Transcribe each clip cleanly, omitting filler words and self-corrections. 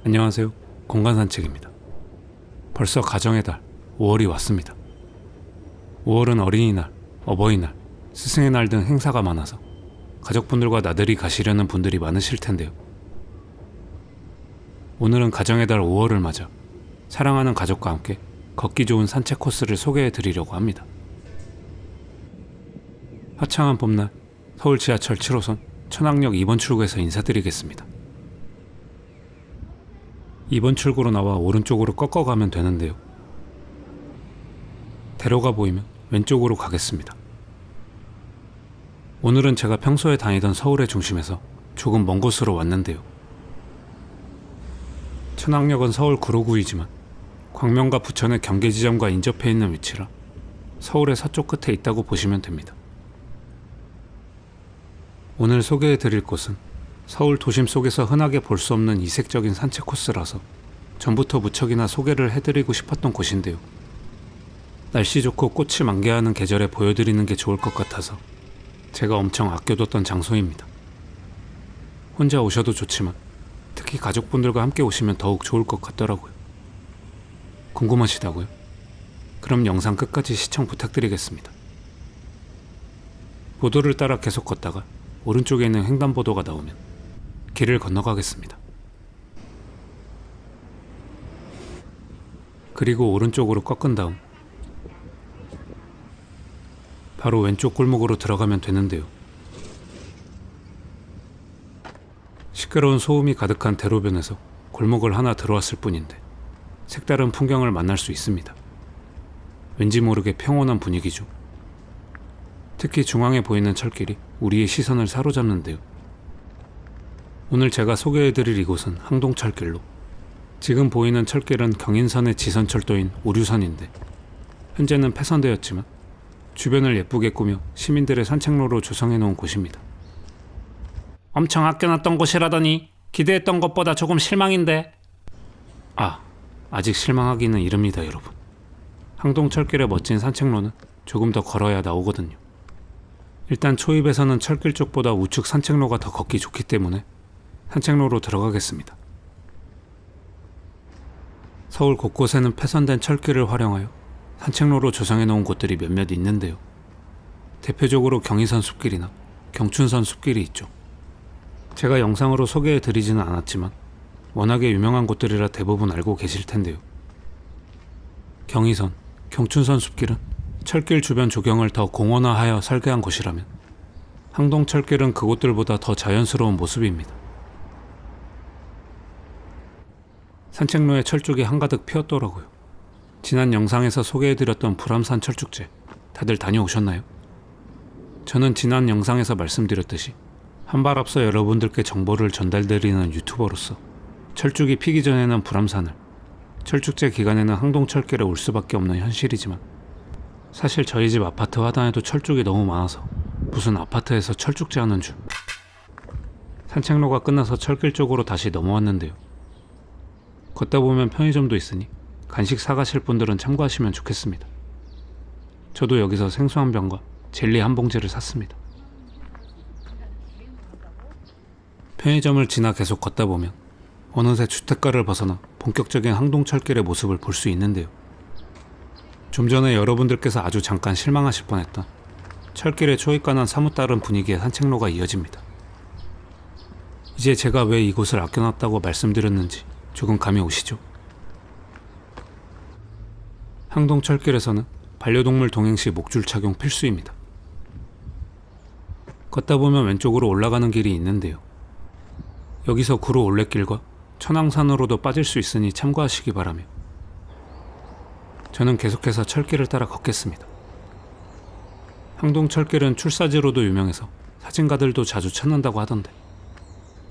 안녕하세요. 공간산책입니다. 벌써 가정의 달 5월이 왔습니다. 5월은 어린이날, 어버이날, 스승의 날 등 행사가 많아서 가족분들과 나들이 가시려는 분들이 많으실 텐데요. 오늘은 가정의 달 5월을 맞아 사랑하는 가족과 함께 걷기 좋은 산책 코스를 소개해 드리려고 합니다. 화창한 봄날 서울 지하철 7호선 천왕역 2번 출구에서 인사드리겠습니다. 2번 출구로 나와 오른쪽으로 꺾어가면 되는데요. 대로가 보이면 왼쪽으로 가겠습니다. 오늘은 제가 평소에 다니던 서울의 중심에서 조금 먼 곳으로 왔는데요. 천왕역은 서울 구로구이지만 광명과 부천의 경계지점과 인접해 있는 위치라 서울의 서쪽 끝에 있다고 보시면 됩니다. 오늘 소개해 드릴 곳은 서울 도심 속에서 흔하게 볼 수 없는 이색적인 산책 코스라서 전부터 무척이나 소개를 해드리고 싶었던 곳인데요. 날씨 좋고 꽃이 만개하는 계절에 보여드리는 게 좋을 것 같아서 제가 엄청 아껴뒀던 장소입니다. 혼자 오셔도 좋지만 특히 가족분들과 함께 오시면 더욱 좋을 것 같더라고요. 궁금하시다고요? 그럼 영상 끝까지 시청 부탁드리겠습니다. 보도를 따라 계속 걷다가 오른쪽에 있는 횡단보도가 나오면 길을 건너가겠습니다. 그리고 오른쪽으로 꺾은 다음 바로 왼쪽 골목으로 들어가면 되는데요. 시끄러운 소음이 가득한 대로변에서 골목을 하나 들어왔을 뿐인데 색다른 풍경을 만날 수 있습니다. 왠지 모르게 평온한 분위기죠. 특히 중앙에 보이는 철길이 우리의 시선을 사로잡는데요. 오늘 제가 소개해드릴 이곳은 항동철길로, 지금 보이는 철길은 경인선의 지선철도인 오류선인데 현재는 폐선되었지만 주변을 예쁘게 꾸며 시민들의 산책로로 조성해 놓은 곳입니다. 엄청 아껴놨던 곳이라더니 기대했던 것보다 조금 실망인데. 아직 실망하기는 이릅니다, 여러분. 항동철길의 멋진 산책로는 조금 더 걸어야 나오거든요. 일단 초입에서는 철길 쪽보다 우측 산책로가 더 걷기 좋기 때문에 산책로로 들어가겠습니다. 서울 곳곳에는 폐선된 철길을 활용하여 산책로로 조성해 놓은 곳들이 몇몇 있는데요. 대표적으로 경의선 숲길이나 경춘선 숲길이 있죠. 제가 영상으로 소개해 드리지는 않았지만 워낙에 유명한 곳들이라 대부분 알고 계실 텐데요. 경의선, 경춘선 숲길은 철길 주변 조경을 더 공원화하여 설계한 곳이라면 항동철길은 그곳들보다 더 자연스러운 모습입니다. 산책로에 철쭉이 한가득 피었더라고요. 지난 영상에서 소개해드렸던 불암산 철쭉제 다들 다녀오셨나요? 저는 지난 영상에서 말씀드렸듯이 한 발 앞서 여러분들께 정보를 전달드리는 유튜버로서 철쭉이 피기 전에는 불암산을, 철쭉제 기간에는 항동철길에 올 수밖에 없는 현실이지만 사실 저희 집 아파트 화단에도 철쭉이 너무 많아서 무슨 아파트에서 철쭉제 하는 줄. 산책로가 끝나서 철길 쪽으로 다시 넘어왔는데요. 걷다 보면 편의점도 있으니 간식 사가실 분들은 참고하시면 좋겠습니다. 저도 여기서 생수 한 병과 젤리 한 봉지를 샀습니다. 편의점을 지나 계속 걷다 보면 어느새 주택가를 벗어나 본격적인 항동철길의 모습을 볼 수 있는데요. 좀 전에 여러분들께서 아주 잠깐 실망하실 뻔했던 철길의 초입과는 사뭇 다른 분위기의 산책로가 이어집니다. 이제 제가 왜 이곳을 아껴놨다고 말씀드렸는지 조금 감이 오시죠? 항동철길에서는 반려동물 동행 시 목줄 착용 필수입니다. 걷다 보면 왼쪽으로 올라가는 길이 있는데요. 여기서 구로 올레길과 천왕산으로도 빠질 수 있으니 참고하시기 바라며 저는 계속해서 철길을 따라 걷겠습니다. 항동철길은 출사지로도 유명해서 사진가들도 자주 찾는다고 하던데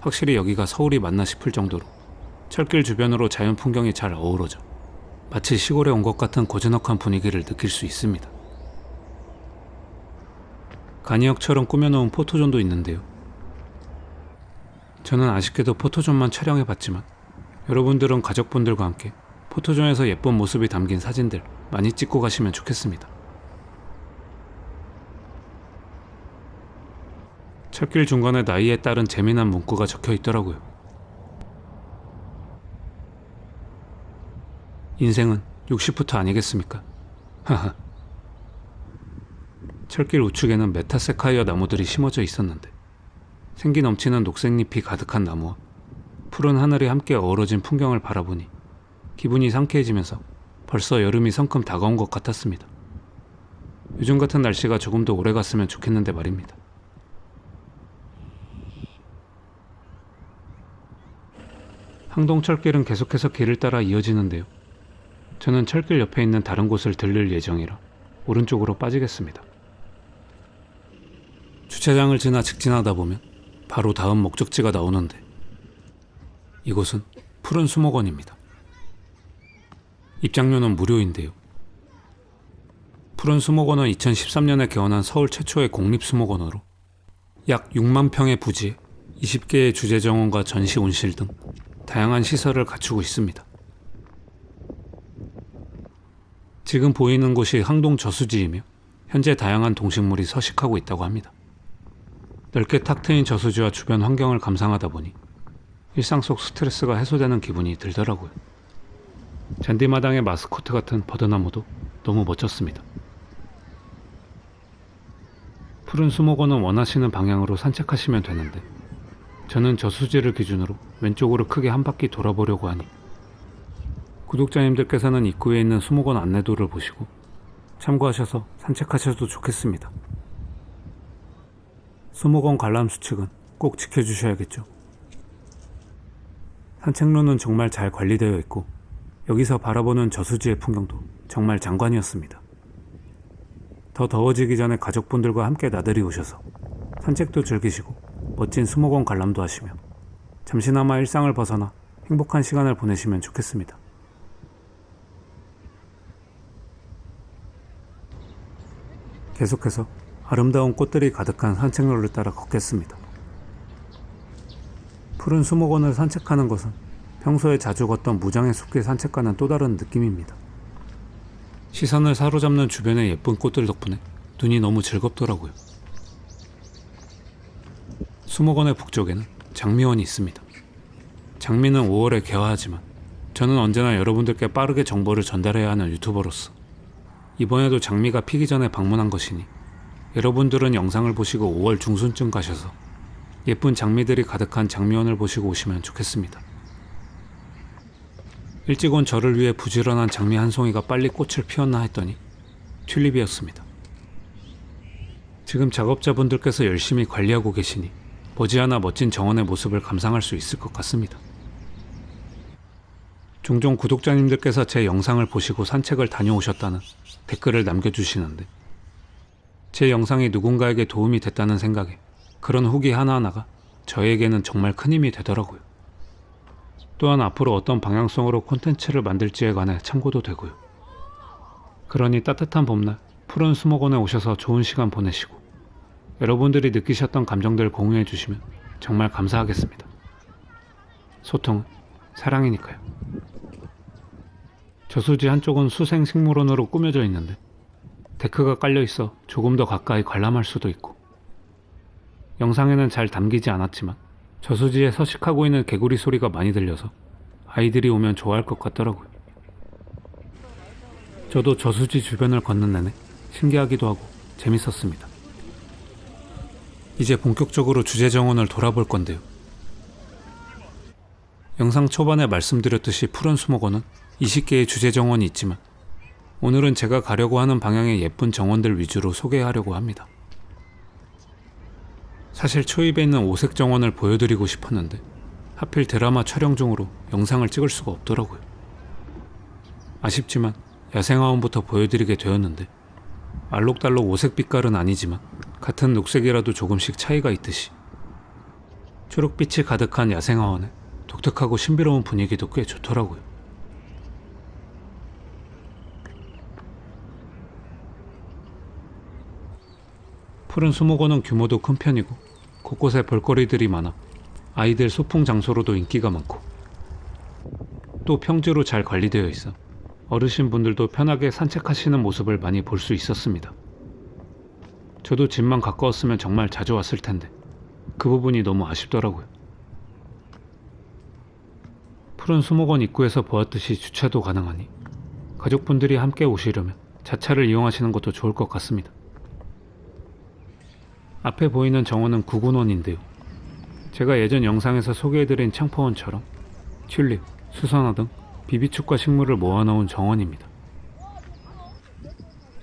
확실히 여기가 서울이 맞나 싶을 정도로 철길 주변으로 자연 풍경이 잘 어우러져 마치 시골에 온 것 같은 고즈넉한 분위기를 느낄 수 있습니다. 간이역처럼 꾸며놓은 포토존도 있는데요. 저는 아쉽게도 포토존만 촬영해봤지만 여러분들은 가족분들과 함께 포토존에서 예쁜 모습이 담긴 사진들 많이 찍고 가시면 좋겠습니다. 철길 중간에 나이에 따른 재미난 문구가 적혀 있더라고요. 인생은 60부터 아니겠습니까? 하하. 철길 우측에는 메타세카이어 나무들이 심어져 있었는데 생기 넘치는 녹색잎이 가득한 나무와 푸른 하늘이 함께 어우러진 풍경을 바라보니 기분이 상쾌해지면서 벌써 여름이 성큼 다가온 것 같았습니다. 요즘 같은 날씨가 조금 더 오래 갔으면 좋겠는데 말입니다. 항동철길은 계속해서 길을 따라 이어지는데요. 저는 철길 옆에 있는 다른 곳을 들릴 예정이라 오른쪽으로 빠지겠습니다. 주차장을 지나 직진하다 보면 바로 다음 목적지가 나오는데 이곳은 푸른 수목원입니다. 입장료는 무료인데요. 푸른 수목원은 2013년에 개원한 서울 최초의 공립수목원으로 약 6만 평의 부지에 20개의 주제정원과 전시 온실 등 다양한 시설을 갖추고 있습니다. 지금 보이는 곳이 항동 저수지이며 현재 다양한 동식물이 서식하고 있다고 합니다. 넓게 탁 트인 저수지와 주변 환경을 감상하다 보니 일상 속 스트레스가 해소되는 기분이 들더라고요. 잔디마당의 마스코트 같은 버드나무도 너무 멋졌습니다. 푸른 수목원은 원하시는 방향으로 산책하시면 되는데 저는 저수지를 기준으로 왼쪽으로 크게 한 바퀴 돌아보려고 하니 구독자님들께서는 입구에 있는 수목원 안내도를 보시고 참고하셔서 산책하셔도 좋겠습니다. 수목원 관람 수칙은 꼭 지켜주셔야겠죠. 산책로는 정말 잘 관리되어 있고 여기서 바라보는 저수지의 풍경도 정말 장관이었습니다. 더 더워지기 전에 가족분들과 함께 나들이 오셔서 산책도 즐기시고 멋진 수목원 관람도 하시며 잠시나마 일상을 벗어나 행복한 시간을 보내시면 좋겠습니다. 계속해서 아름다운 꽃들이 가득한 산책로를 따라 걷겠습니다. 푸른 수목원을 산책하는 것은 평소에 자주 걷던 무장의 숲길 산책과는 또 다른 느낌입니다. 시선을 사로잡는 주변의 예쁜 꽃들 덕분에 눈이 너무 즐겁더라고요. 수목원의 북쪽에는 장미원이 있습니다. 장미는 5월에 개화하지만 저는 언제나 여러분들께 빠르게 정보를 전달해야 하는 유튜버로서 이번에도 장미가 피기 전에 방문한 것이니 여러분들은 영상을 보시고 5월 중순쯤 가셔서 예쁜 장미들이 가득한 장미원을 보시고 오시면 좋겠습니다. 일찍 온 저를 위해 부지런한 장미 한 송이가 빨리 꽃을 피웠나 했더니 튤립이었습니다. 지금 작업자분들께서 열심히 관리하고 계시니 머지않아 멋진 정원의 모습을 감상할 수 있을 것 같습니다. 종종 구독자님들께서 제 영상을 보시고 산책을 다녀오셨다는 댓글을 남겨주시는데 제 영상이 누군가에게 도움이 됐다는 생각에 그런 후기 하나하나가 저에게는 정말 큰 힘이 되더라고요. 또한 앞으로 어떤 방향성으로 콘텐츠를 만들지에 관해 참고도 되고요. 그러니 따뜻한 봄날 푸른 수목원에 오셔서 좋은 시간 보내시고 여러분들이 느끼셨던 감정들을 공유해 주시면 정말 감사하겠습니다. 소통은 사랑이니까요. 저수지 한쪽은 수생 식물원으로 꾸며져 있는데 데크가 깔려 있어 조금 더 가까이 관람할 수도 있고 영상에는 잘 담기지 않았지만 저수지에 서식하고 있는 개구리 소리가 많이 들려서 아이들이 오면 좋아할 것 같더라고요. 저도 저수지 주변을 걷는 내내 신기하기도 하고 재밌었습니다. 이제 본격적으로 주제정원을 돌아볼 건데요. 영상 초반에 말씀드렸듯이 푸른 수목원은 20개의 주제정원이 있지만 오늘은 제가 가려고 하는 방향의 예쁜 정원들 위주로 소개하려고 합니다. 사실 초입에 있는 오색 정원을 보여드리고 싶었는데 하필 드라마 촬영 중으로 영상을 찍을 수가 없더라고요. 아쉽지만 야생화원부터 보여드리게 되었는데 알록달록 오색 빛깔은 아니지만 같은 녹색이라도 조금씩 차이가 있듯이 초록빛이 가득한 야생화원에 독특하고 신비로운 분위기도 꽤 좋더라고요. 푸른 수목원은 규모도 큰 편이고 곳곳에 볼거리들이 많아 아이들 소풍 장소로도 인기가 많고 또 평지로 잘 관리되어 있어 어르신분들도 편하게 산책하시는 모습을 많이 볼 수 있었습니다. 저도 집만 가까웠으면 정말 자주 왔을 텐데 그 부분이 너무 아쉽더라고요. 푸른 수목원 입구에서 보았듯이 주차도 가능하니 가족분들이 함께 오시려면 자차를 이용하시는 것도 좋을 것 같습니다. 앞에 보이는 정원은 구군원인데요. 제가 예전 영상에서 소개해드린 창포원처럼 튤립, 수선화 등 비비축과 식물을 모아놓은 정원입니다.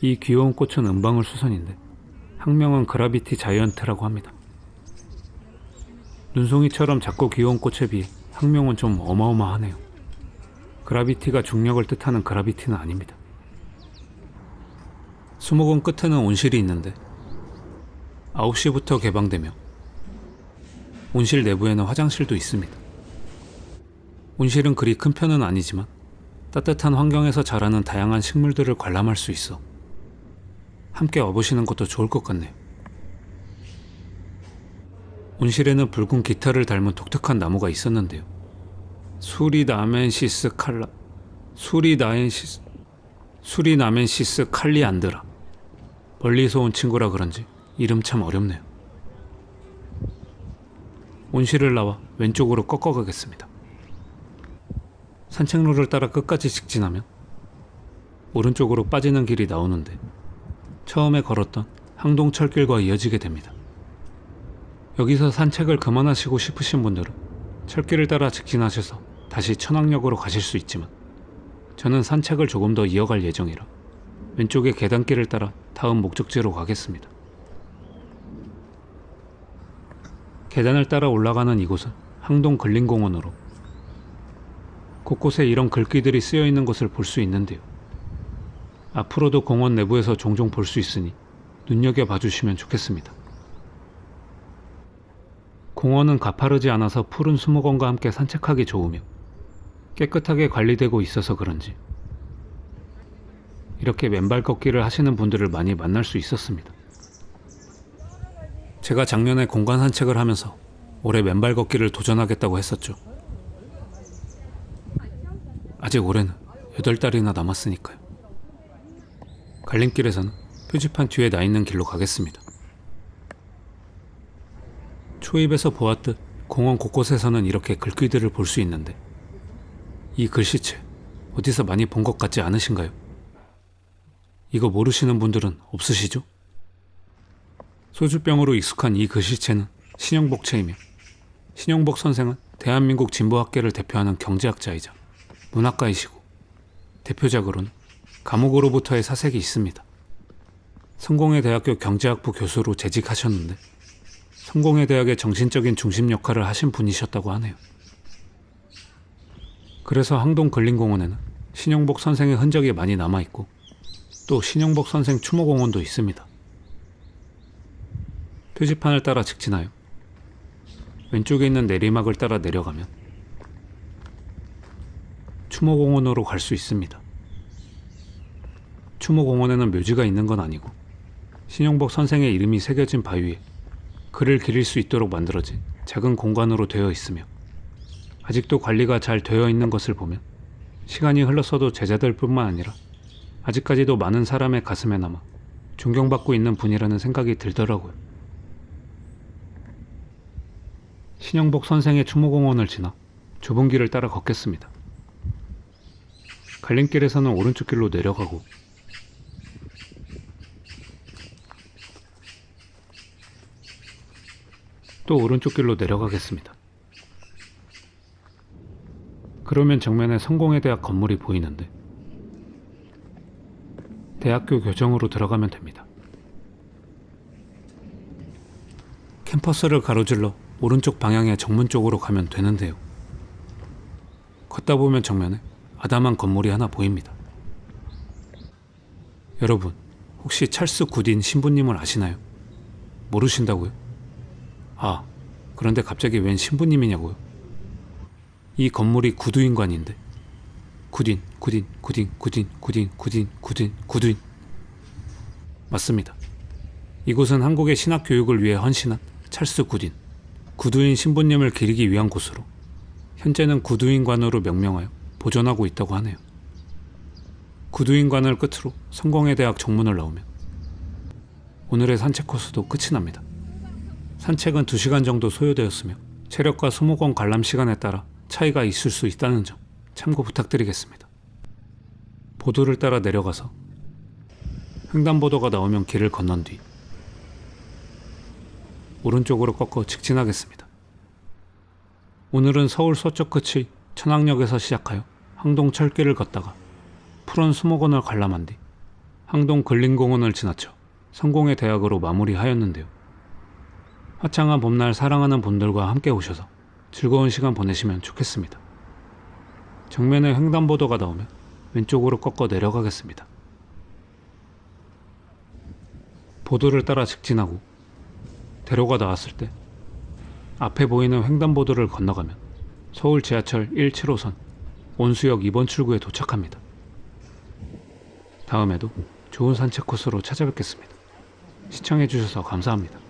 이 귀여운 꽃은 은방울 수선인데 학명은 그라비티 자이언트라고 합니다. 눈송이처럼 작고 귀여운 꽃에 비해 학명은 좀 어마어마하네요. 그라비티가 중력을 뜻하는 그라비티는 아닙니다. 수목원 끝에는 온실이 있는데 9시부터 개방되며 온실 내부에는 화장실도 있습니다. 온실은 그리 큰 편은 아니지만 따뜻한 환경에서 자라는 다양한 식물들을 관람할 수 있어 함께 와보시는 것도 좋을 것 같네요. 온실에는 붉은 깃털을 닮은 독특한 나무가 있었는데요. 수리나멘시스 칼리안드라. 멀리서 온 친구라 그런지 이름 참 어렵네요. 온실을 나와 왼쪽으로 꺾어가겠습니다. 산책로를 따라 끝까지 직진하면 오른쪽으로 빠지는 길이 나오는데 처음에 걸었던 항동철길과 이어지게 됩니다. 여기서 산책을 그만하시고 싶으신 분들은 철길을 따라 직진하셔서 다시 천왕역으로 가실 수 있지만 저는 산책을 조금 더 이어갈 예정이라 왼쪽의 계단길을 따라 다음 목적지로 가겠습니다. 계단을 따라 올라가는 이곳은 항동 근린공원으로 곳곳에 이런 글귀들이 쓰여 있는 것을 볼 수 있는데요. 앞으로도 공원 내부에서 종종 볼 수 있으니 눈여겨봐 주시면 좋겠습니다. 공원은 가파르지 않아서 푸른 수목원과 함께 산책하기 좋으며 깨끗하게 관리되고 있어서 그런지 이렇게 맨발 걷기를 하시는 분들을 많이 만날 수 있었습니다. 제가 작년에 공간 산책을 하면서 올해 맨발 걷기를 도전하겠다고 했었죠. 아직 올해는 8달이나 남았으니까요. 갈림길에서는 표지판 뒤에 나 있는 길로 가겠습니다. 초입에서 보았듯 공원 곳곳에서는 이렇게 글귀들을 볼 수 있는데 이 글씨체 어디서 많이 본 것 같지 않으신가요? 이거 모르시는 분들은 없으시죠? 소주병으로 익숙한 이 글씨체는 신영복체이며 신영복 선생은 대한민국 진보학계를 대표하는 경제학자이자 문학가이시고 대표작으로는 감옥으로부터의 사색이 있습니다. 성공회대학교 경제학부 교수로 재직하셨는데 성공회대학의 정신적인 중심 역할을 하신 분이셨다고 하네요. 그래서 항동 근린공원에는 신영복 선생의 흔적이 많이 남아있고 또 신영복 선생 추모공원도 있습니다. 표지판을 따라 직진하여 왼쪽에 있는 내리막을 따라 내려가면 추모공원으로 갈 수 있습니다. 추모공원에는 묘지가 있는 건 아니고 신영복 선생의 이름이 새겨진 바위에 글을 기릴 수 있도록 만들어진 작은 공간으로 되어 있으며 아직도 관리가 잘 되어 있는 것을 보면 시간이 흘렀어도 제자들 뿐만 아니라 아직까지도 많은 사람의 가슴에 남아 존경받고 있는 분이라는 생각이 들더라고요. 신영복 선생의 추모공원을 지나 좁은 길을 따라 걷겠습니다. 갈림길에서는 오른쪽 길로 내려가고 또 오른쪽 길로 내려가겠습니다. 그러면 정면에 성공회대학 건물이 보이는데 대학교 교정으로 들어가면 됩니다. 캠퍼스를 가로질러 오른쪽 방향의 정문 쪽으로 가면 되는데요. 걷다 보면 정면에 아담한 건물이 하나 보입니다. 여러분, 혹시 찰스 굿인 신부님을 아시나요? 모르신다고요? 아, 그런데 갑자기 웬 신부님이냐고요? 이 건물이 구두인관인데 구딘 맞습니다. 이곳은 한국의 신학 교육을 위해 헌신한 찰스 굿인, 구두인 신부님을 기리기 위한 곳으로 현재는 구두인관으로 명명하여 보존하고 있다고 하네요. 구두인관을 끝으로 성공회대학 정문을 나오면 오늘의 산책 코스도 끝이 납니다. 산책은 2시간 정도 소요되었으며 체력과 수목원 관람 시간에 따라 차이가 있을 수 있다는 점 참고 부탁드리겠습니다. 보도를 따라 내려가서 횡단보도가 나오면 길을 건넌 뒤 오른쪽으로 꺾어 직진하겠습니다. 오늘은 서울 서쪽 끝의 천왕역에서 시작하여 항동 철길을 걷다가 푸른 수목원을 관람한 뒤 항동 근린공원을 지나쳐 성공의 대학으로 마무리하였는데요. 화창한 봄날 사랑하는 분들과 함께 오셔서 즐거운 시간 보내시면 좋겠습니다. 정면에 횡단보도가 나오면 왼쪽으로 꺾어 내려가겠습니다. 보도를 따라 직진하고 대로가 나왔을 때 앞에 보이는 횡단보도를 건너가면 서울 지하철 1, 7호선 온수역 2번 출구에 도착합니다. 다음에도 좋은 산책 코스로 찾아뵙겠습니다. 시청해주셔서 감사합니다.